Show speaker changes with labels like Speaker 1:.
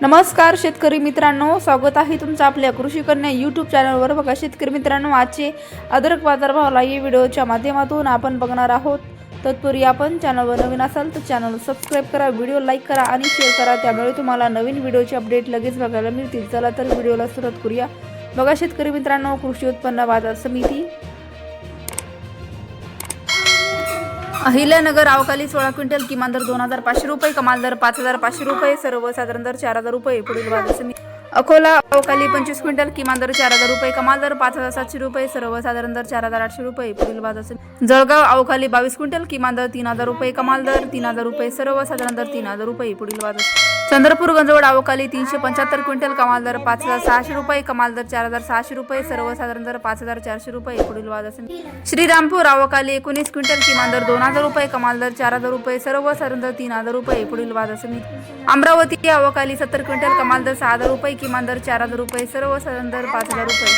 Speaker 1: नमस्कार शेतकरी मित्रांनो, स्वागत आहे तुमचं आपल्या कृषी कन्या यूट्यूब चॅनलवर। बघा शेतकरी मित्रांनो, आजचे अद्रक बाजारभाव या व्हिडिओच्या माध्यमातून आपण बघणार आहोत। तत्पूर्वी आपण चॅनलवर नवीन असाल तर चॅनल सबस्क्राइब करा, व्हिडिओ लाईक करा आणि शेअर करा, त्यामुळे तुम्हाला नवीन व्हिडिओचे अपडेट लगेच बघायला मिळतील। चला तर व्हिडिओला सुरुवात करूया। बघा शेतकरी मित्रांनो, कृषी उत्पन्न बाजार समिती अहिल्यानगर अवकाली 16 क्विंटल, किमान दर 2500 रुपये, कमाल दर 5500 रुपये, सर्वसाधारण दर 4000 रुपये। पुढील बाजार समिती अकोला अवकाली 25 क्विंटल, किमान दर 4000 रुपये, कमाल दर 5700 रुपये, सर्वसाधारण दर 4800 रुपये। पुढील बाजार समिती जळगाव अवकाली 22 क्विंटल, किमान दर 3000 रुपये, कमाल दर 3000 रुपये, सर्वसाधारण दर 3000 रुपये। पुढील बाजार चंद्रपूर गंजवड अवकाली 375 क्विंटल, कमाल दर 5600 रुपये, कमाल दर 4600 रुपये, सर्वसाधारण दर 5400 रुपये। पुढील बाजार समिती श्रीरामपूर अवकाली 19 क्विंटल, किमान दर 2000 रुपये, कमाल दर 4000 रुपये, सर्वसाधारण दर 3000 रुपये। पुढील बाजार समिती अमरावती अवकाली 70 क्विंटल, कमाल दर 6000 रुपये, किमान दर 4000 रुपये, सर्वसाधारण दर 5000 रुपये।